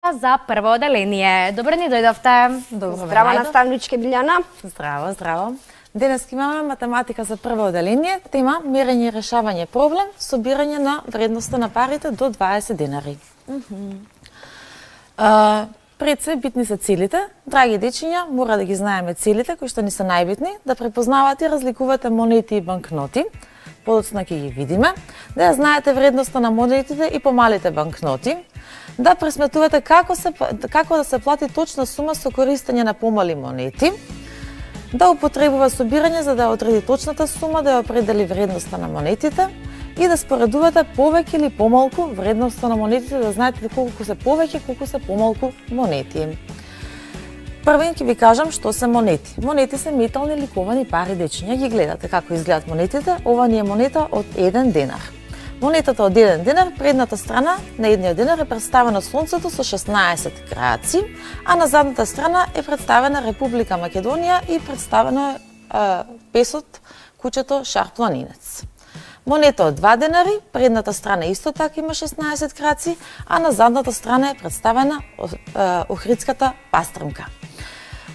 За прво оделение. Добро ни дојдовте. Здраво, наставничке Билјана. Здраво, здраво. Денес имаме математика за прво оделение, тема мерење и решавање проблем, собирање на вредноста на парите до 20 денари. Пред се битни се целите. Драги дечиња, мора да ги знаеме целите кои што ни се најбитни, да препознавате и разликувате монети и банкноти. Подоцна ќе ги видиме, да ја знаете вредноста на монетите и помалите банкноти, да пресметувате како да се плати точна сума со користење на помали монети, да употребува собирање за да ја одреди точната сума, да ја определи вредноста на монетите и да споредувате повеќе или помалку вредноста на монетите, да знаете колку се повеќе, колку се помалку монети. Првен ќе ви кажам што се монети. Монети се метални ликовани пари, дечиња. Ги гледате како изгледат монетите. Ова ни е монета од 1 денар. Монетата од 1 денар, предната страна на едниот денар е представено сонцето со 16 краци, а на задната страна е представена Република Македонија и представено песот куќето Шар планинец. Монета од 2 денари, предната страна исто така има 16 краци, а на задната страна е представена Охридската пастрмка.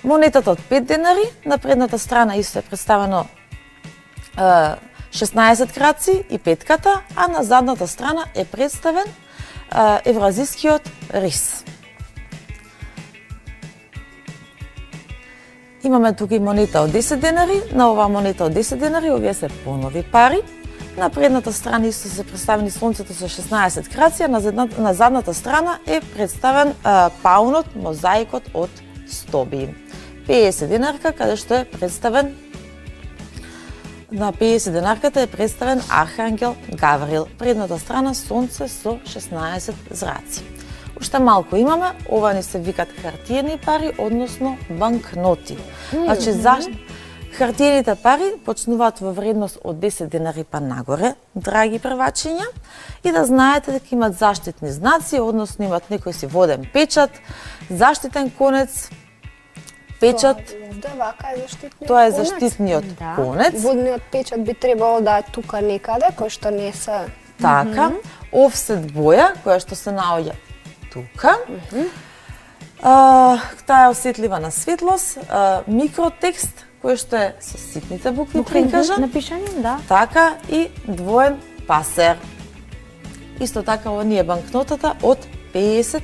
Монетата од 5 денари, на предната страна исто е представено 16 краци и петката, а на задната страна е представен евразискиот рис. Имаме тука и монета од 10 денари, на оваа монета од 10 денари, овие се понови пари. На предната страна исто се представени сонцето со 16 краци, а на задната страна е представен паунот, мозаикот од стоби. 50 денарка, каде што е представен на 50 денарката е представен Архангел Гаврил. Предната страна сонце со 16 зраци. Уште малку имаме, ова ни се викат хартиени пари, односно банкноти. Значи, хартиените пари почнуваат во вредност од 10 денари па нагоре, драги првачиња, и да знаете дека имат заштитни знаци, односно имат некој си воден печат, заштитен конец, печат. Тоа е заштитниот конец. Водниот печат би требало да е тука некаде, кој што не се... Така, офсет боја, која што се наоѓа тука. Таа е осетлива на светлост, микротекст, кој што е со ситните букви прикажан. Напишани, да. Така, и двоен пасер. Исто така, ова ни е банкнотата од 50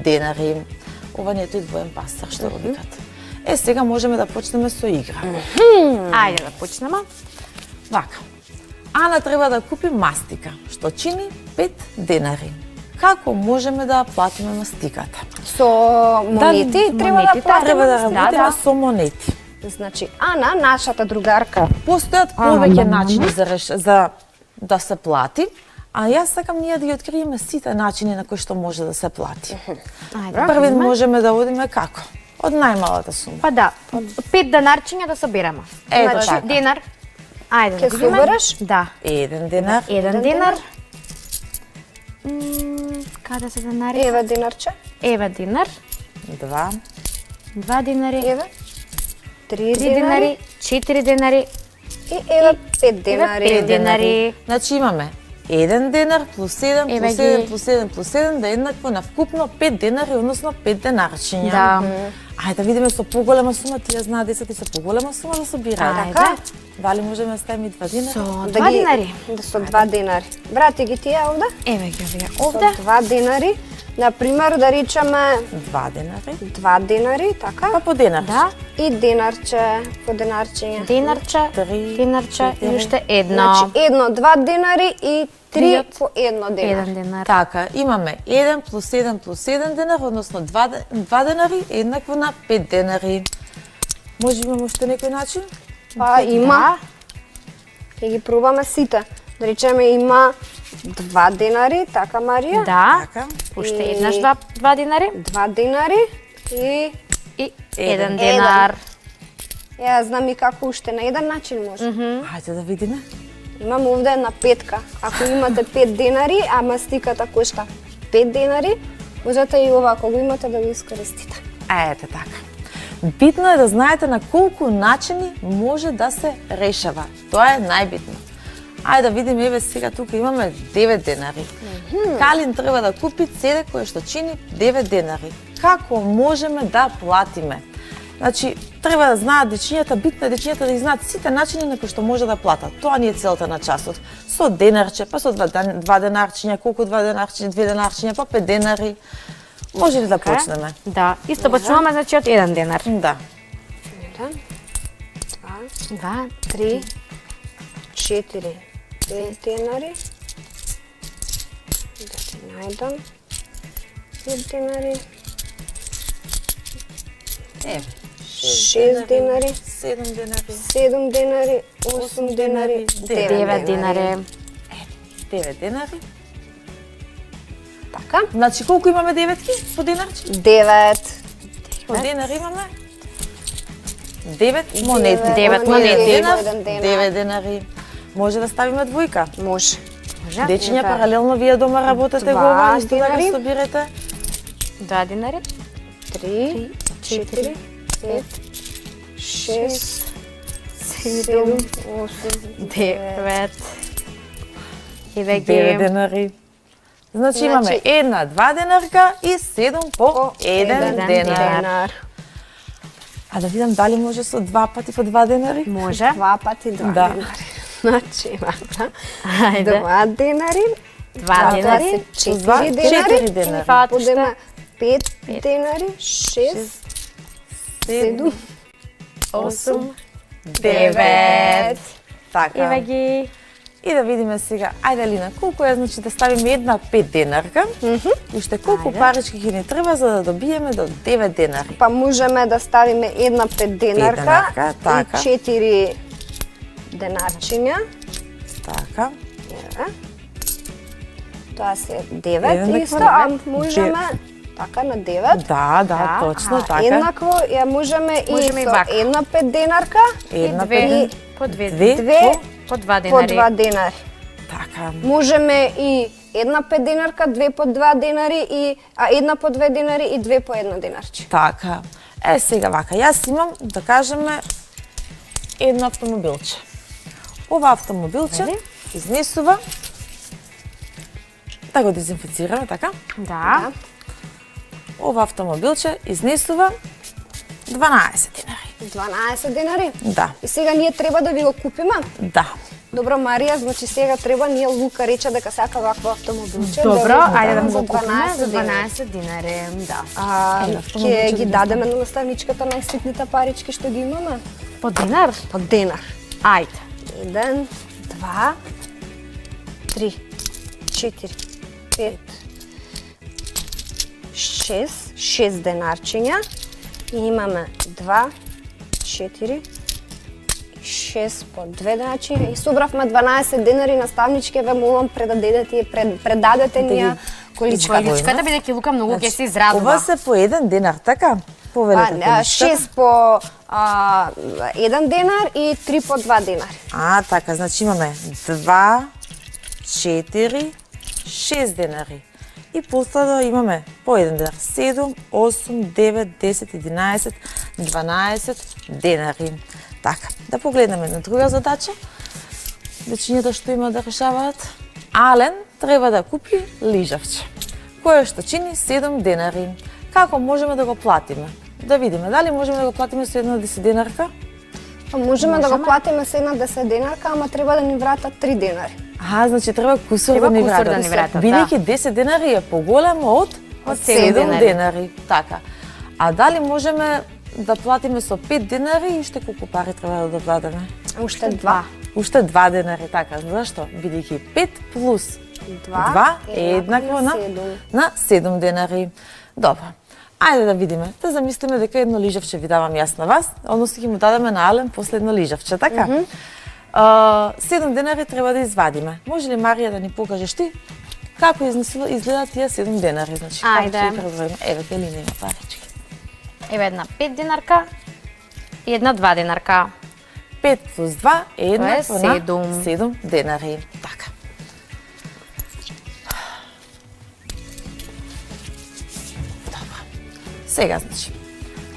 денари. Ова ни е тој двоен пасер, што го викат. Сега можеме да почнеме со игра. Ајде да почнеме. Вака. Ана треба да купи мастика, што чини 5 денари. Како можеме да платиме мастиката? Со монети треба да платиме. Треба да работиме со монети. Значи, Ана, нашата другарка. Постојат повеќе начини за да се плати, а јас сакам ние да ги откриеме сите начини на кои што може да се плати. Први можеме да одиме како? Од најмалата сума. Па да, 5 денарчиња да собираме. Значи, Значи, денар. Ајде Ке да видиме. собереш? Да. 1 денар. 1 денар. Каде се денари? Еве денарче. Еве денар. 2. 2 денари. Еве. 3 3 денари. 4 денари. И еве 5 денари. 5 денари. Значи имаме 1 денар плюс 7 Еве плюс ги. 7 плюс 7 плюс 7 да е еднакво на вкупно 5 денари, односно 5 денарчиња. Да. Ајде да видиме со поголема сума, тие знаат децата со поголема сума да собираат. Ајде. Така? Дали можеме да ставиме 2 денари? Со Да 2 ги- денари. Да со 2 денари. Брати ги тие овде? Еве ги овие Со овде. 2 денари. Например, да речеме 2 денари. 2 денари, така? Па по денар. Да. И денарче, по денарчиња. Денарче, 3, денарче и 4. уште едно. Значи, 1, 2 денари и 3 Триот. по 1 денар. 1 денар. Така, имаме 1 плюс 7 плюс 7 денар, односно 2 денари еднакво на 5 денари. Може имаме уште некој начин? Па има. Ќе ги пробаме сите. Да речеме има 2 денари, така Марија? Да. Така. Уште И- еднаш 2 денари 2 денари и и Еден. 1 денар. ја знам и како уште на еден начин може. Ајде да видиме. Имам овде една петка. Ако имате 5 денари, а мастиката кошта 5 денари, можете и ова, ако го имате, да го искористите. Ете така. Битно е да знаете на колку начини може да се решава. Тоа е најбитно. Ајде да видиме, еве сега тука имаме 9 денари. Калин треба да купи ЦД кој што чини 9 денари. Како можеме да платиме? Значи, треба да знаат дечињата, битно е дечињата да ги знаат сите начини на кои што може да платат. Тоа ни е целта на часот. Со денарче, па со два денарчиња, колку два денарчиња, 2 денарчиња, па 5 денари. Може ли да почнеме? Да, исто почнуваме значи од 1 денар. Да. 1, 2, 2, 3, 4, 5 денари. Да ти најдам 5 денари, Е, 6 денари, 7 денари, 7 денари, 8 денари, 9 9 денари. динари. 9 денари. Така? Значи, колку имаме деветки по денарче? 9. По денар имаме 9 монети. 9 монети. Денар, Еден денар. 9 денари. Може да ставиме двојка. Може. Може? Дечиња, Да. паралелно вие дома работете Два го ова, ништо да денари. го собирате. 2 динари. 3, 4, 5, 6, 7, 8, 9. И 9 веќе денари. Значи Значи, имаме 1, 2 денарка и 7 по 1 еден денар. А да видам дали може со 2 пати по 2 денари? може. 2 пати 2 Да. денари. Значи имаме Ајде. 2 денари, 2 денари. 4 4 денари, денари. Па подема 5 денари, 6, 7, 8, 9. И Така. веќе И да видиме сега, ајде Лина, колку е, значи да ставиме една 5 денарка, и уште колку Ајде. парички ќе ни треба за да добиеме до 9 денари. па можеме да ставиме една 5 денарка денарка, така. и 4 денарчиња. Така. Еве. Тоа се Еден 9 да исто, квадрат. а можеме така на 9. Да, Да, точно, аха, така. Еднакво ја можеме и Можеме и со вака. една 5 денарка Една две пет- по 2 две две по 2 по денари. 2 денари. Така. Можеме и една 5 денарка, 2 по 2 денари и една по 2 денари и 2 по 1 денарче. Така. Е, сега вака, јас имам, да кажеме, едно автомобилче. Ова автомобилче Ајде. изнесува, да го дезинфицираме, така? Да. Ова автомобилче изнесува 12 денари. 12 денари. Да, И сега ние треба да ви го купиме. да. Добро, Марија, значи сега треба ние Лука рече дека сака вакво автомобилче. Добро, да го ајде да купиме му за го купиме за 12 12 динари. Да. Ќе ги дадеме на наставничката најситните парички што ги имаме. По динар? По денар. Ајде. 1, 2, 3, 4, 5, 6 денарчиња. И имаме 2, 4, 6 по 2 денарчиња. И собравме 12 денари, наставничке, ве молам предадете ни ја количката. Количката бидејќи Лука многу ќе се израдува. Ова се по 1 денар, така? Повелете количката. 6 по 1 денар и 3 по 2 денари. Така, значи имаме 2, 4, 6 денари. И последно имаме по 1 денар. 7, 8, 9, 10, 11, 12 денари. Така, да погледнеме на друга задача. Дечињата што има да решаваат. Ален треба да купи лижавче, кое што чини 7 денари. Како можеме да го платиме? Да видиме, дали можеме да го платиме со една 10 денарка? Па можеме да го платиме со една 10 денарка, ама треба да ни вратат 3 денари. Значи треба кусур Треба да ни кусур да вратат. ни вратат, Бидејќи 10 денари е поголемо од Од 7 7 денари. Така. А дали можеме да платиме со 5 денари и уште колку пари треба да додадеме? Уште 2. Уште 2 денари, така. Зашто? Бидејќи 5 плюс 2 е еднакво на 7 денари. Добро. Ајде да видиме. Да замислиме дека едно лижавче ви давам јас на вас, односно ќе му дадеме на Ален последно лижавче, така? 7 денари треба да извадиме. Може ли Марија да ни покажеш ти како изгледаат тие 7 денари? Значи, како Ајде. ќе ги преброиме? Еве, Елина има парички. Еве една 5 динарка и една 2 динарка. 5 плюс 2 е еднакво на 7. 7 денари. Така. Добро. Сега, значи,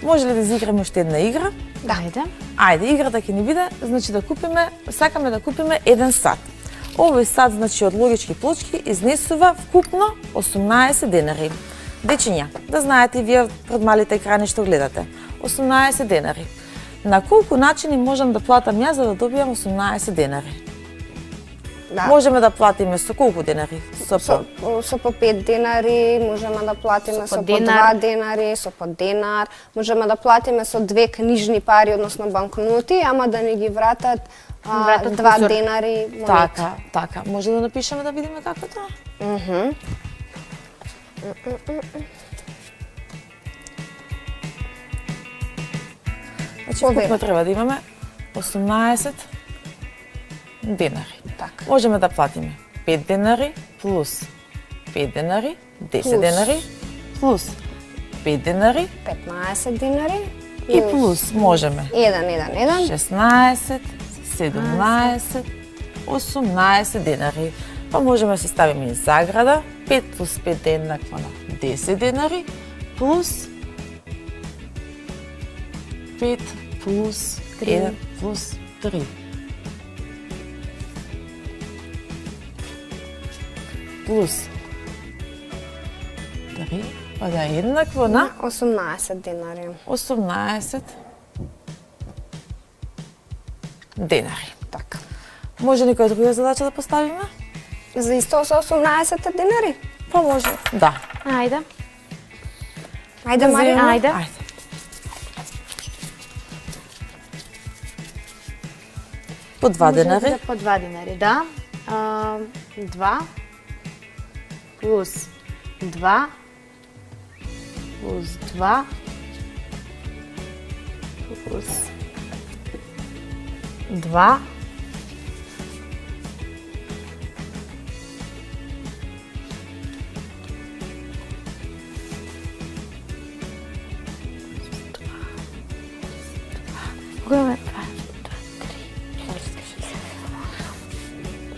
може ли да изиграме уште една игра? Да. Ајде. Ајде, играта ќе ни биде, значи да купиме, сакаме да купиме еден сат. Овој сад, значи, од логички плочки изнесува вкупно 18 денари. Дечиња, да знаете и вие пред малите екрани што гледате. 18 денари. На колку начини можам да платам јас за да добијам 18 денари? Да. Можеме да платиме со колку денари? Со по 5 денари, можеме да платиме со по 2 денари, со по денар, можеме да платиме со 2 книжни пари, односно банкноти, ама да не ги вратат 2 денари монети. Така. Може да напишеме да видиме како е тоа? Значи, вкупно треба да имаме 18 денари. Така. Можеме да платиме 5 денари плюс 5 денари, 10 денари, плюс 5 денари, 15 денари и плюс можеме 16, 17, 18 денари. Па можеме да се ставиме и заграда, 5 плюс 5 е еднакво на 10 денари, плюс 5 плюс 1 плюс 3. Плюс 3, па да е еднакво на 18 денари. 18 денари. Така. Може некоја друга задача да поставиме? За исто со 18 денари? Па може. Да. Ајде. Ајде, Марија. Ајде. По 2 денари. По 2 денари, да. 2 плюс 2 плюс 2 плюс 2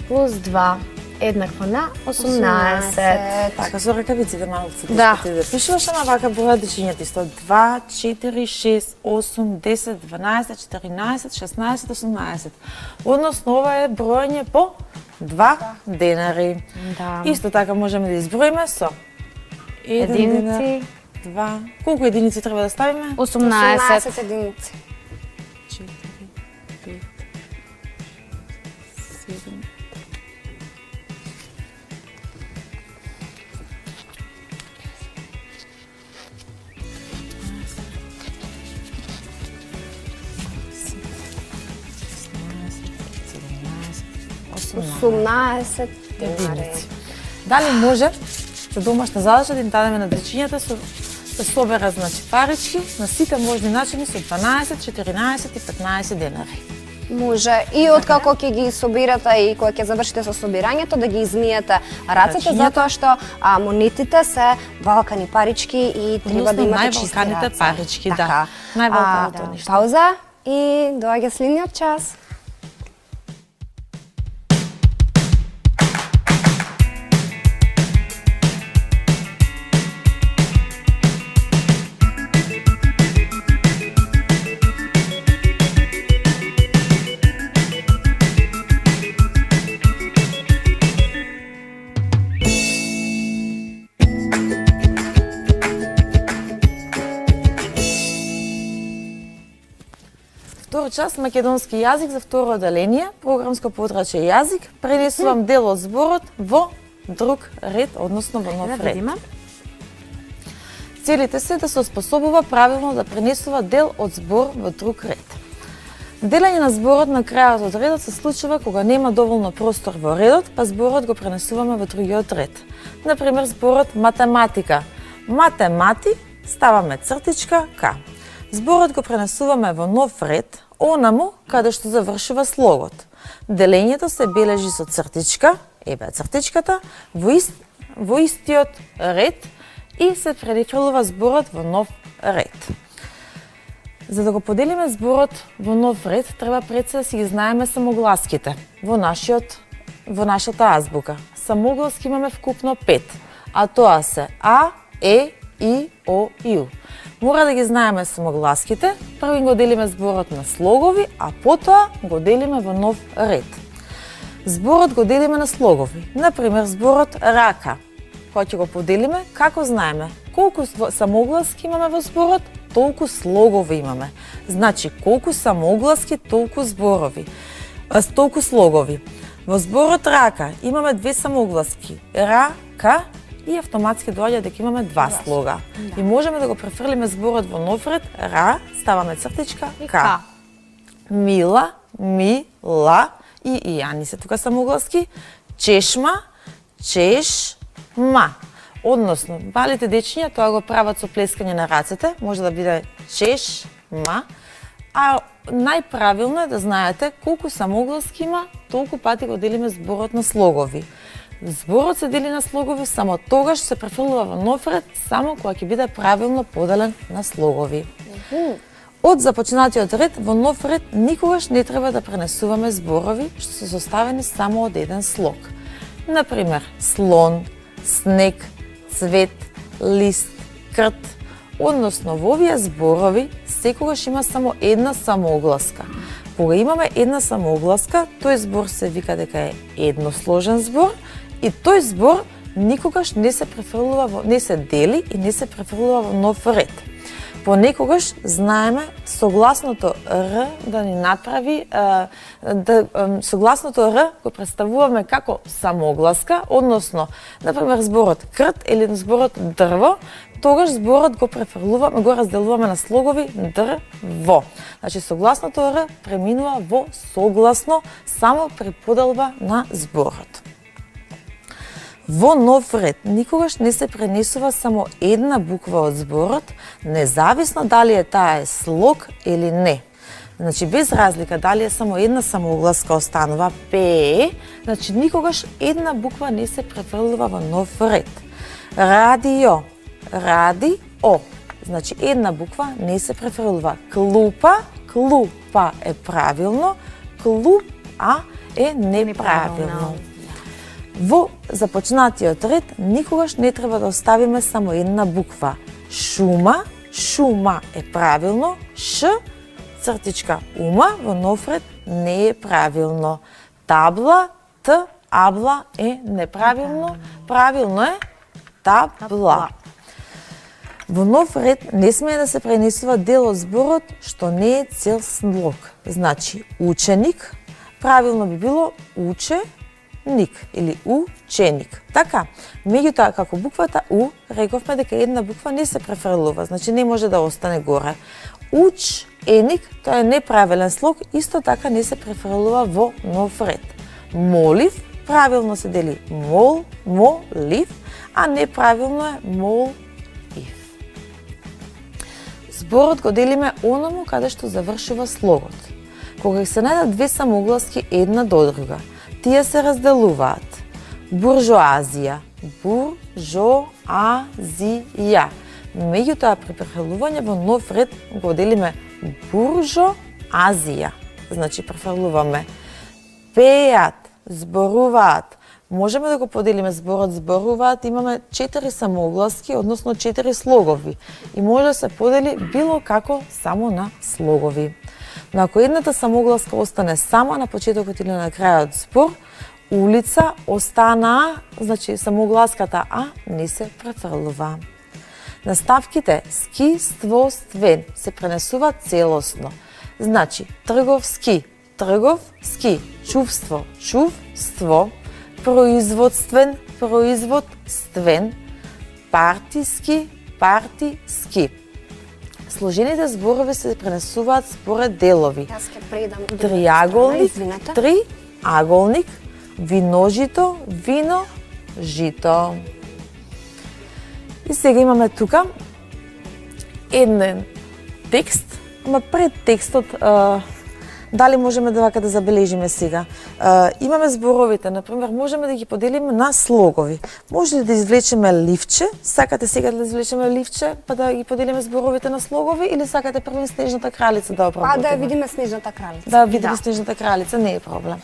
плюс 2 еднакво на 18. Така, со ракавиците малце Да. да пишуваш, ама вака бројат дечињата исто. 2, 4, 6, 8, 10, 12, 14, 16, 18. Односно, ова е бројање по 2 денари. Да. Исто така можеме да изброиме со 1 денар, Единици. 2. Колку единици треба да ставиме? 18 единици. 4, 5, 7, 18 денари. единици. Дали може за домашна задача да им дадеме на дечињата да соберат, значи, парички на сите можни начини со 12, 14 и 15 денари? Може и откако ќе ги собирате и кога ќе завршите со собирањето да ги измиете рацете, Рачињата. затоа што монетите се валкани парички и треба да Односно, имате чисти највалканите раце. парички, да. Така. Највалканото нешто. Пауза и доаѓа следниот час. Втора част македонски јазик за второ оделение, програмско подрачје јазик, пренесувам дел од зборот во друг ред, односно во нов Да ред. видиме. Целите се да се оспособува правилно да пренесува дел од збор во друг ред. Делење на зборот на крајот од редот се случува кога нема доволно простор во редот, па зборот го пренесуваме во другиот ред. Например, зборот математика. Математи ставаме цртичка К. Зборот го пренесуваме во нов ред, онаму каде што завршува слогот. Делењето се бележи со цртичка, еве цртичката, во истиот ред и се пренифрлува зборот во нов ред. За да го поделиме зборот во нов ред, треба пред се да си ги знаеме самогласките во нашата азбука. Самогласки имаме вкупно 5, а тоа се А, Е, И, О, Ю. Мора да ги знаеме самогласките, први го делиме зборот на слогови, а потоа го делиме во нов ред. Зборот го делиме на слогови. Например, зборот рака. Кога ќе го поделиме, како знаеме? Колку самогласки имаме во зборот, толку слогови имаме. Значи, колку самогласки, толку зборови. Толку слогови. Во зборот рака имаме две самогласки. Рака и автоматски доаѓа дека имаме два слога. И можеме да го префрлиме зборот во нов ред. Ра, ставаме цртичка, ка. Мила, мила и јани се тука самогласки. Чешма, чешма. Односно, малите дечиња тоа го прават со плескање на рацете, може да биде чешма, а најправилно е да знаете колку самогласки има, толку пати го делиме зборот на слогови. Зборот се дели на слогови само тогаш се префрлува во нов ред, само кога ќе биде правилно поделен на слогови. Од започнатиот ред во нов ред никогаш не треба да пренесуваме зборови што се составени само од еден слог. Например, слон, снег, цвет, лист, крт. Односно, во овие зборови секогаш има само една самогласка. Кога имаме една самогласка, тој збор се вика дека е едносложен збор и тој збор никогаш не се префрлува, не се дели и не се префрлува во нов ред. Понекогаш знаеме согласното Р да ни направи, согласното Р го представуваме како самогласка, односно, например, зборот крт или зборот дрво, тогаш зборот го префрлуваме, го разделуваме на слогови дрво. Значи, согласното Р преминува во согласно само при поделба на зборот. Во нов ред никогаш не се пренесува само една буква од зборот, независно дали е таа слог или не. Значи, без разлика дали е само една самогласка останува П, значи никогаш една буква не се префрлува во нов ред. Радио, радио, значи една буква не се префрлува. Клупа, клупа е правилно, клупа е неправилно. Во започнатиот ред никогаш не треба да оставиме само една буква. Шума, шума е правилно, ш, цртичка, ума во нов ред не е правилно. Табла, т, абла е неправилно, правилно е табла. Во нов ред не смее да се пренесува дел од зборот што не е цел слог. Значи, ученик, правилно би било ученик или ученик. Така, меѓутоа како буквата У, рековме дека една буква не се префрлува, значи не може да остане горе. Ученик, тоа е неправилен слог, исто така не се префрлува во нов ред. Молив, правилно се дели мол, молив, а неправилно е молив. Зборот го делиме онаму каде што завршува слогот. Кога се најдат две самогласки една до друга, тие се разделуваат. Буржоазија, буржоазија. Меѓутоа при префрлување во нов ред го делиме буржоазија. Значи префрлуваме пеат, зборуваат. Можеме да го поделиме зборот зборуваат, имаме 4 самогласки, односно 4 слогови. И може да се подели било како само на слогови. Но ако едната самогласка остане само на почетокот или на крајот збор, улица остана, значи самогласката А не се префрлува. Наставките ски, ство, ствен се пренесуваат целосно. Значи, трговски, трговски, чувство, чувство, производствен, производствен, партиски, партиски. Сложените зборови се пренесуваат според делови. Јас ќе предам Триаголник, триаголник, виножито, виножито. И сега имаме тука еден текст, ама пред текстот дали можеме да забележиме сега. Имаме зборовите, например, можеме да ги поделиме на слогови. Може ли да извлечеме ливче? Сакате сега да извлечеме ливче, па да ги поделиме зборовите на слогови, или сакате прво Снежната кралица да обработиме? Да ја видиме Снежната кралица. Да видиме Снежната кралица, не е проблем.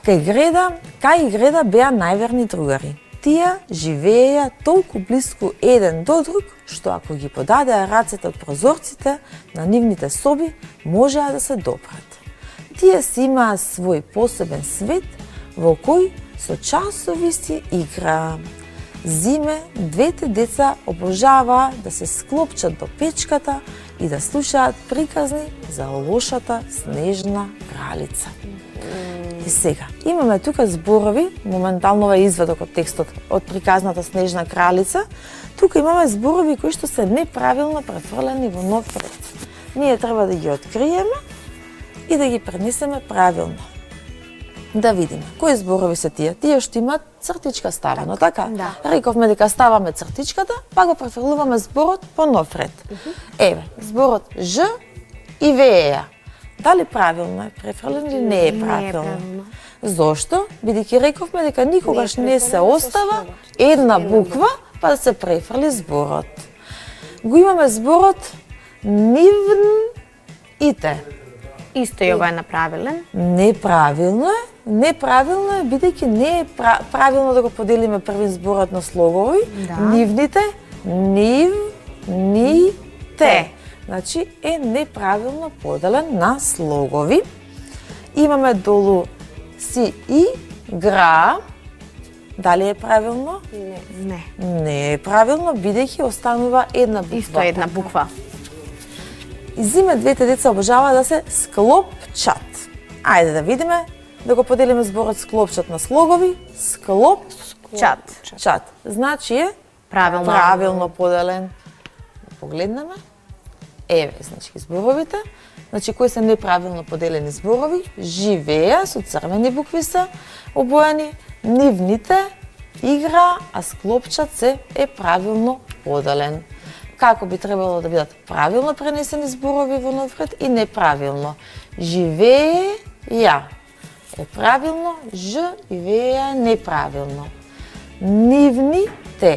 Кај Греда беа најверни другари. Тие живееја толку блиску еден до друг, што ако ги подадеа рацете од прозорците на нивните соби, можеа да се допрат. Тие си имаа свој посебен свет во кој со часови си играа. Зиме, двете деца обожаваа да се склопчат до печката и да слушаат приказни за лошата снежна кралица. И сега, имаме тука зборови, моментално е извадок од текстот од приказната снежна кралица. Тука имаме зборови кои што се неправилно префрлени во нов ред. Ние треба да ги откриеме и да ги пренесеме правилно. Да видиме кои зборови се тие. Тие што имаат цртичка ставено, така? Да. Рековме дека ставаме цртичката, па го префрлуваме зборот по нов ред. Еве, зборот Ж и веја. Дали правилно е префрлен или не е правилно? Зошто? Бидејќи рековме дека никогаш не се остава една буква па да се префрли зборот. Го имаме зборот нивните. Исто и ова е направилен. Неправилно е бидејќи не е правилно да го поделиме првин зборот на слогови. Да. Нивните, нивните. Значи е неправилно поделен на слогови. Имаме долу си и гра. Дали е правилно? Не. Не е правилно, бидејќи останува една буква. Исто една буква. И зиме двете деца обожаваа да се склопчат. Ајде да видиме, да го поделиме зборот склопчат на слогови. Чат. Значи е правилно поделен. Погледнеме. Еве, значи зборовите. Значи кои се неправилно поделени зборови? Живеа, со црвени букви се обоени. Нивните, игра, а склопчат се е правилно поделен. Како би требало да бидат правилно пренесени зборови во нов ред и неправилно? Живеја е правилно, Ж и веја е неправилно. Нивните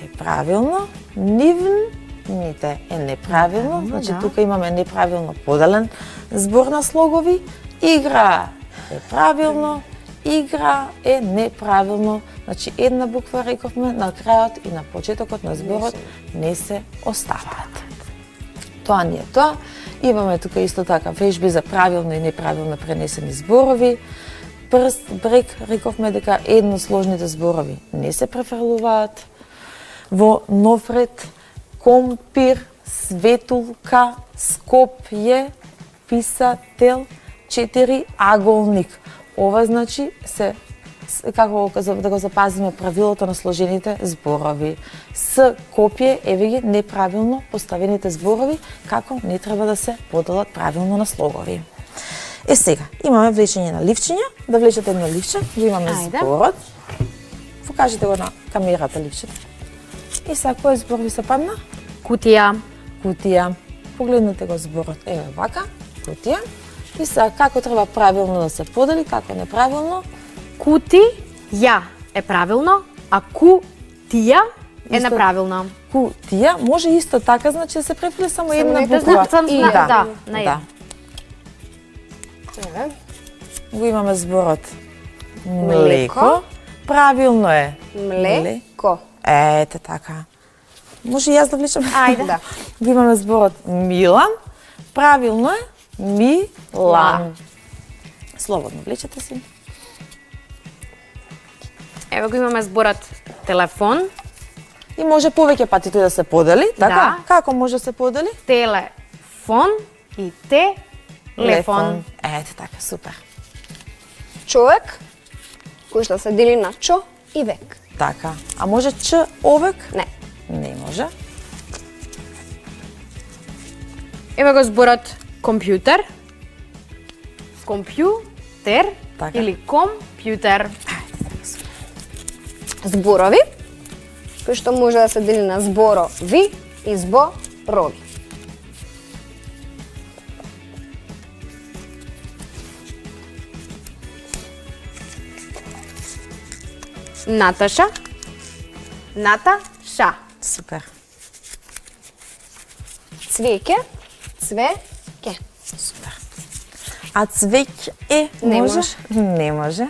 е правилно, нивните е неправилно, значи да. тука имаме неправилно поделен збор на слогови. Игра е правилно, игра е неправилно, значи една буква рековме на крајот и на почетокот на зборот не се остават. Тоа не е тоа. Имаме тука исто така вежби за правилно и неправилно пренесени зборови. Прст, брег, рековме дека едносложните зборови не се префрлуваат. Во нов ред, компир, светулка, скопје, писател, 4 аголник. Ова значи се како да го запазиме правилото на сложените зборови. С копје, еве ги неправилно поставените зборови, како не треба да се поделат правилно на слогови. Е сега, имаме влечење на ливчиња, да влечете едно ливче, го имаме Ајде. зборот. Покажете го на камерата ливчето. И сега кој збор ви се падна? Кутија. Кутија. Погледнете го зборот. Еве вака, кутија. И сега како треба правилно да се подели, како неправилно? Кутија е правилно, а кутија е неправилно. Кутија може исто така, значи да се префрли само една една буква. Сам И зна, да. да, на Да. Еве. Го имаме зборот Млеко. млеко. Правилно е. Млеко. Ете така. Може и јас да влечам? Ајде. Да. Го имаме зборот Милан. Правилно е Милан. Слободно влечете си. Ево го имаме зборот телефон, И може повеќе пати тој да се подели, така? Да. Како може да се подели? телефон и телефон. Ете така, супер. Човек, кој што се дели на чо и век. Така. А може Ч овек? Не. Не може. Ево го зборот компјутер, компјутер Така. или компјутер. Зборови, кој што може да се дели на зборови и зборови. Наташа, Наташа. Супер. Цвеќе, цвеќе. Супер. А цвеќе е Не може? може. Не може.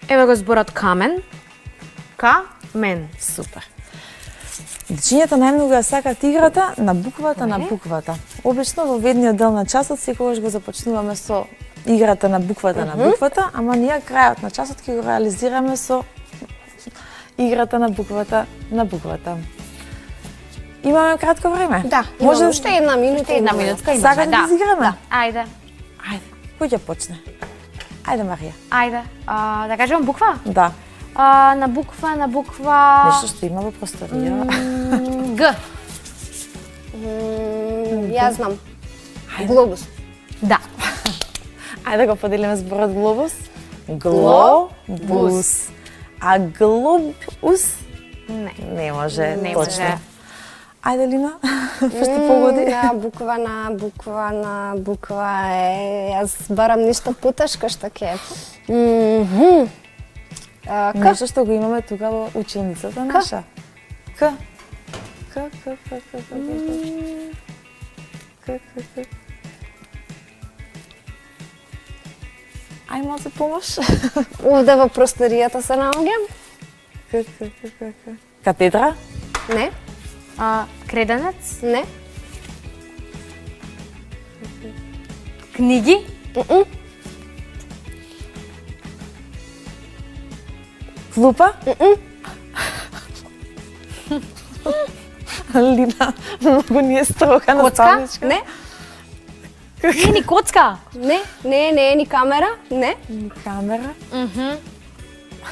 Ево го зборот камен, камен. Супер. Дечињата најмногу ја сакаат играта на буквата на буквата. Обично во ведниот дел на часот секогаш го започнуваме со играта на буквата, ама ние крајот на часот ќе го реализираме со играта на буквата. Имаме кратко време. Да, може уште една минута. Една минутка имаме, Сакате да изиграме? Ајде. Ајде, кој ќе почне? Ајде, Марија. Ајде. Да кажем буква? Да. На буква... Нешто што има во просторија. Г. Јас знам. Глобус. Да. Ајде го поделиме зборот глобус. Глобус. А глобус Не. не може. Не точно. може. Ајде, Лина, пошто погоди. На буква е... Јас барам нешто потешко што ќе... Нешто што го имаме тука во училницата наша. К. Ај малце помош. Овде во просторијата се наоѓам? Катедра? Не, Креденец. не. Книги. Клупа? Лина, многу ни е строга наставничка. Не, Не ни коцка. не е ни камера, не. Ни камера.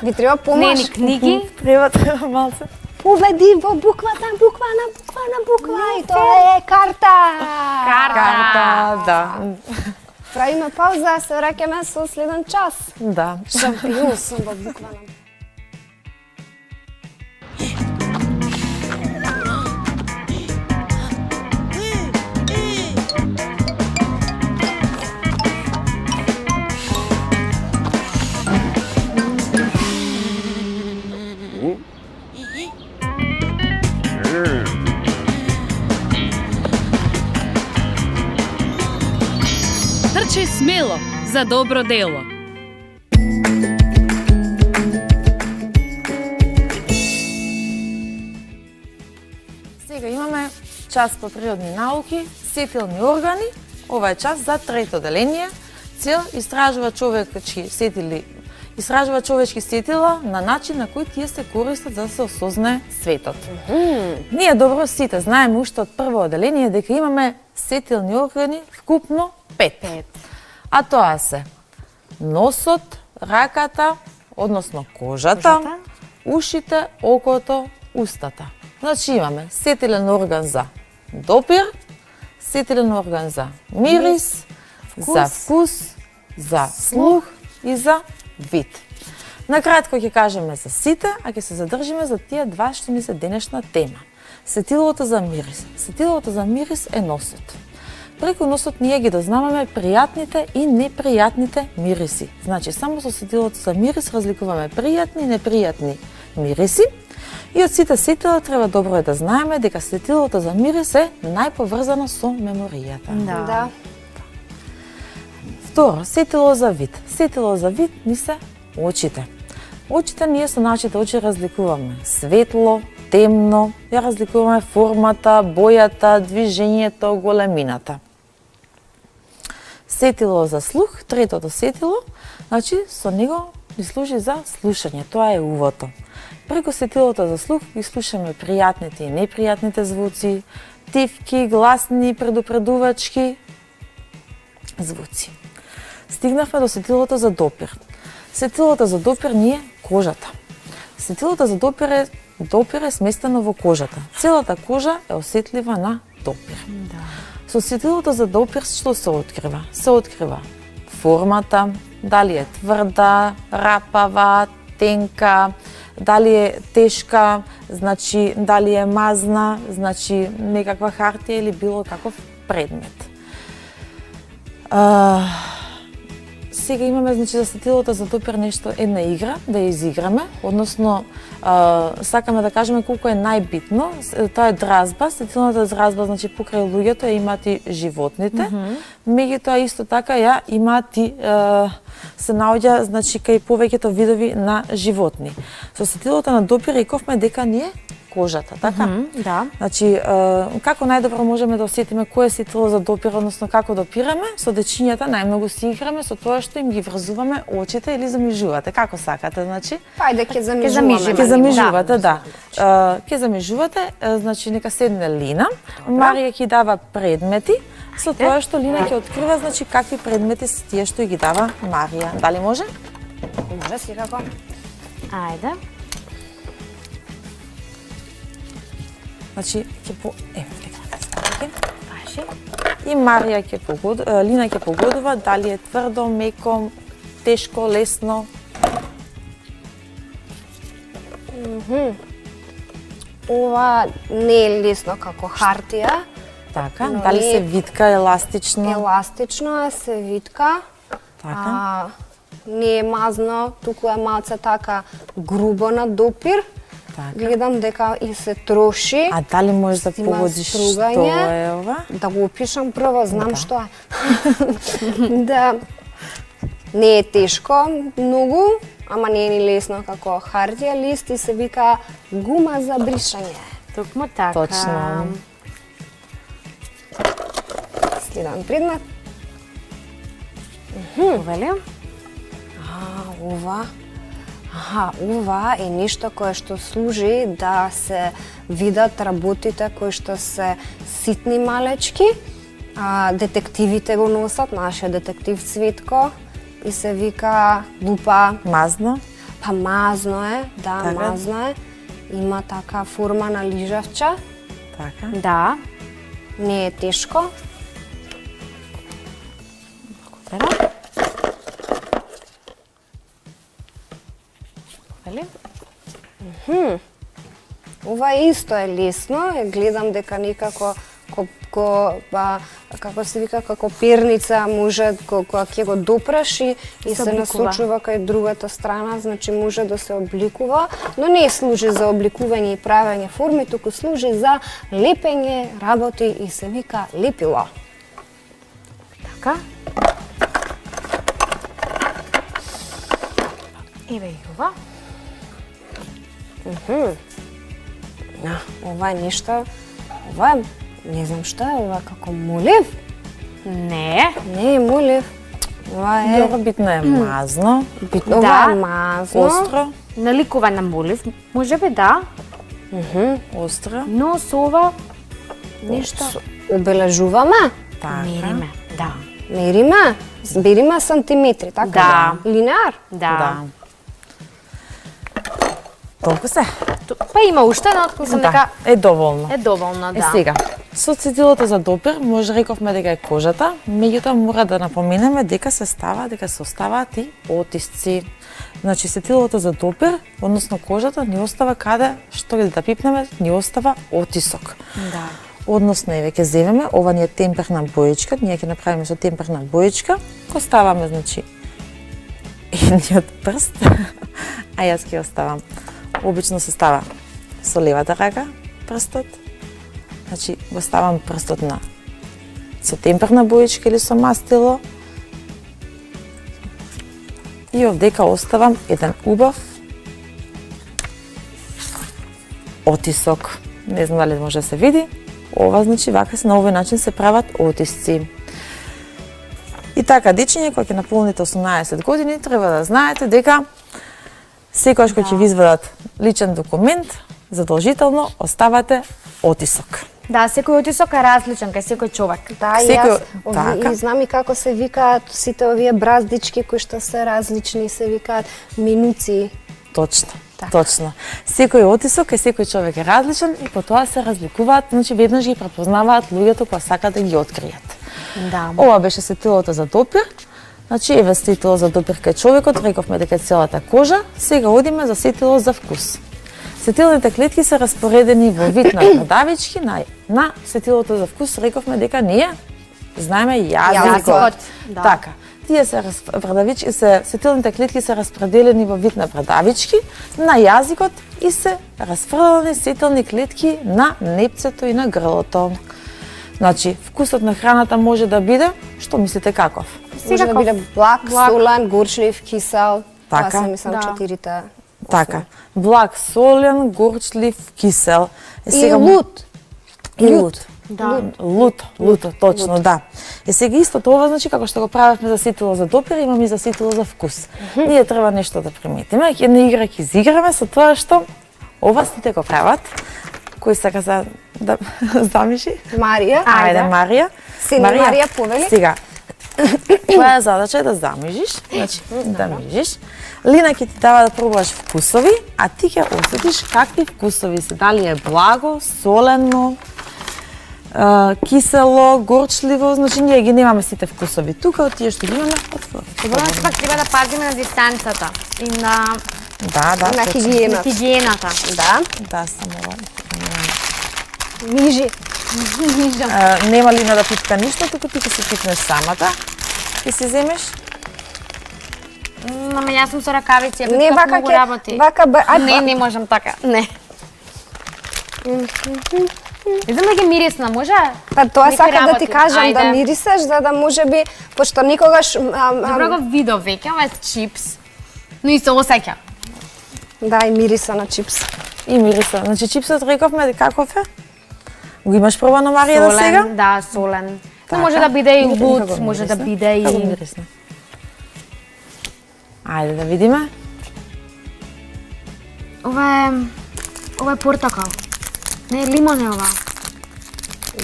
Ви треба Не помош. ни книги. Треба малце. Победи во буквата, буква. И тоа е карта. Карта, да. Правиме пауза, се враќаме со следен час. Да. Шампион сум во буква на... Трчи смело за добро дело. Сега имаме час по природни науки, сетилни органи. Ова е час за трето деление. Цел истражува човечки сетила на начин на кој тие се користат за да се осознае светот. Ние добро сите знаеме уште од прво оделение дека имаме сетилни органи вкупно 5. А тоа се носот, раката, односно кожата, ушите, окото, устата. Значи имаме сетилен орган за допир, сетилен орган за мирис, за вкус, за слух и за вид. Накратко ќе кажеме за сите, а ќе се задржиме за тие два што ни се денешна тема. Сетилото за мирис. Сетилото за мирис е носот. Преку носот ние ги дознаваме пријатните и непријатните мириси. Значи, само со сетилото за мирис разликуваме пријатни и непријатни мириси. И од сите сетила треба добро е да знаеме дека сетилото за мирис е најповрзано со меморијата. Да. Второ, сетило за вид. Сетило за вид ни се очите. Очите ние со нашите очи разликуваме светло, темно, ја разликуваме формата, бојата, движењето, големината. Сетило за слух, третото сетило, значи со него ни служи за слушање, тоа е увото. Преку сетилото за слух ги слушаме пријатните и непријатните звуци, тивки, гласни, предупредувачки звуци. Стигнавме до сетилото за допир. Сетилото за допир ни е кожата. Сетилото за допир е сместено во кожата. Целата кожа е осетлива на допир. Со сетилото за допир што се открива? Се открива формата, дали е тврда, рапава, тенка, дали е тешка, значи дали е мазна, значи некаква хартија или било каков предмет. Сега имаме, значи, за сетилото за допир нешто, една игра, да ја изиграме, односно сакаме да кажеме колку е најбитно, тоа е дразба, сетилната дразба, значи, покрај луѓето ја имаат и животните, меѓутоа исто така ја имаат и се наоѓа, значи, кај повеќето видови на животни. Со сетилото на допир рековме дека ние кожата, така? Да. Значи, како најдобро можеме да осетиме кое сетило за допир, односно како допираме? Со дечињата најмногу си играме со тоа што им ги врзуваме очите или замижувате. Како сакате, значи? Ајде ќе замижуваме. замижиме. Ќе замижувате, да. Ќе замижувате, значи нека седне Лина. Марија ќе дава предмети, со тоа што Лина ќе открива, значи какви предмети се тие што ги дава Марија. Дали може? Може секако. Ајде. Значи ќе еве Кажи. И Марија ќе Лина ќе погодува дали е тврдо, меко, тешко, лесно. Ова не е лесно како хартија. Така, Но дали не- се витка, еластично? Еластично е, се витка. Така. Не е мазно, туку е малце така грубо на допир. Така. Гледам дека и се троши. А дали можеш да Има погодиш што стругање. е ова? Да го опишам прво, знам Да. што е. Да. Не е тешко многу, ама не е ни лесно како хартија лист и се вика гума за бришање. Токму така. Точно. Следен предмет. Увели. Ова е нешто кое што служи да се видат работите кои што се ситни малечки. Детективите го носат, нашиот детектив Цветко, и се вика лупа. Мазно? Па мазно е, да, Така. мазно е. Има така форма на лижавча, Така. Да. не е тешко. Благодарам. Увели. Ова исто е лесно, гледам дека некако како се вика, како перница може кога ќе го допреш и Се се обликува. насочува кај другата страна, значи може да се обликува, но не служи за обликување и правење форми, туку служи за лепење работи и се вика лепило. Така. Еве и ова. Ова е нешто, ова е, не знам што е, ова е како молив? Не. Не е молив. Ова е Добро, битно е мазно, битно, ова Да. е мазно. остро, Наликува на молив. Може би да, остро. но со ова нешто Обележуваме, Така. мериме. Да. мериме, збериме сантиметри, така? Да. Линеар? Да. Да. Толку се. Па има уште, но мислам дека Е доволно. е доволно, Е да. сега, со сетилото за допир, може рековме дека е кожата, меѓутоа мора да напоменеме дека се оставаат и отисци. Значи сетилото за допир, односно кожата, ни остава каде што ли да пипнеме, ни остава отисок. Да. Односно, еве ќе земеме, ова ни е темперна боечка, ние ќе направиме со темперна боечка, го ставаме, значи, едниот прст, а јас ќе оставам. Обично се става со левата рака прстот, значи го ставам прстот со темперна боечка или со мастило и овдека оставам еден убав отисок. Не знам дали може да се види. Ова значи вака се на овој начин се прават отисци. И така, дечиња, кога ќе наполните 18 години, треба да знаете дека секогаш кога ќе ви извадат личен документ, задолжително оставате отисок. Да, секој отисок е различен кај секој човек. Да, и Секој- јас така. и знам и како се викаат сите овие браздички кои што се различни, се викаат минуци. Точно, Така. точно. Секој отисок е секој човек е различен и по тоа се разликуваат, значи веднаш ги препознаваат луѓето кога сакаат да ги откријат. Да. Ова беше сетилото за допир. Значи, еве сетило за допир кај човекот, рековме дека е целата кожа. Сега одиме за сетило за вкус. Сетилните клетки се распоредени во вид на брадавички, на сетилото за вкус рековме дека ние знаеме јазикот. Јазикот, да. Така. Тие сетилните клетки се распределени во вид на брадавички на јазикот и се расфрлани сетилни клетки на непцето и на грлото. Значи, вкусот на храната може да биде, што мислите каков? Може да биде блак, Блак. солен, горчлив, кисел. Така. Тоа се мислам Да. четирите. Така, благ, солен, горчлив, кисел. И лут. И лут. Да. Лут, точно, да. Сега исто тоа, значи, како што го правевме за ситило за допир, имаме и за ситило за вкус. Ние треба нешто да приметиме, една игра ќе изиграме со тоа што ова сите го прават. Кој сака да замиши? Марија. Ајде, Марија. Марија повели. Сега, твоја задача е да замижиш, значи да мижиш. Лина ќе ти дава да пробуваш вкусови, а ти ќе осетиш какви вкусови се. Дали е благо, солено, кисело, горчливо, значи ние ги немаме сите вкусови. Тука од тие што ги имаме, отвори. Добро, пак треба да пазиме на дистанцата и на Да, На точно. хигиената. хигиената. Да. Да, само ова. Мижи. Нема Лина да пипка ништо, туку ти ќе се пипнеш самата. Ти си земеш. Мама, јас сум со ракавици, ја Не, пипкав вака многу ќе, работи. вака Не можам така, не. Идем да ги мирисна, може? Па тоа Некои сака да ти работи. кажам да Ајде. мирисеш, за да може би, пошто никогаш Добро го видов веќе, ова е чипс. Но и се осеќа. да и мириса на чипс. И мириса. Значи чипсот рековме каков е? Го имаш пробано, Марија, до сега? Солен, да, солен. Така. Но може да биде и Како лут, го може да мирисна? биде Како и... мирисна? Ајде да видиме. Ова е портокал. Не, лимон е ова.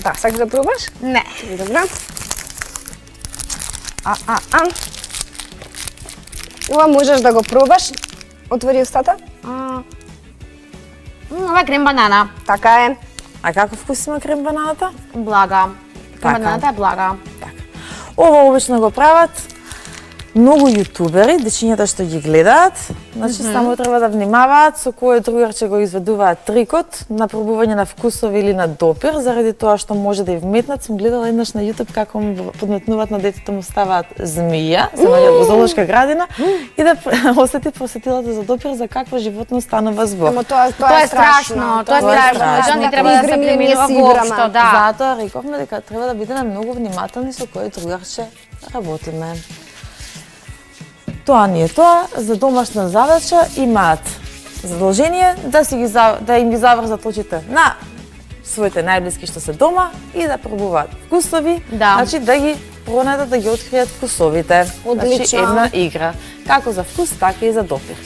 Да, сакаш да пробаш? Не. Добро. Ова можеш да го пробаш. Отвори устата. Ова е крем банана. Така е. А каков вкус има крем бананата? Блага. Крем Така. бананата е блага. Така. Ова обично го прават многу јутубери, дечињата што ги гледаат. Значи само треба да внимаваат со кој другарче го изведуваат трикот на пробување на вкусови или на допир, заради тоа што може да ја вметнат. Сум гледала еднаш на YouTube како му подметнуваат на детето, му ставаат змија, се наоѓаат во зоолошка градина и да осети посетилата за допир за какво животно станува збор. Ама тоа Тоа е страшно, тоа е страшно. страшно. Тоа не треба да се Игри ние преминува си играме. воопшто, да. Затоа рековме дека треба да бидеме многу внимателни со кој другарче работиме. Тоа не е тоа, за домашна задача имаат задолжение да им ги заврзат очите на своите најблиски што се дома и да пробуваат вкусови, Да. значи да ги пронајдат да ги откријат вкусовите. Одлично. Значи една игра, како за вкус, така и за допир.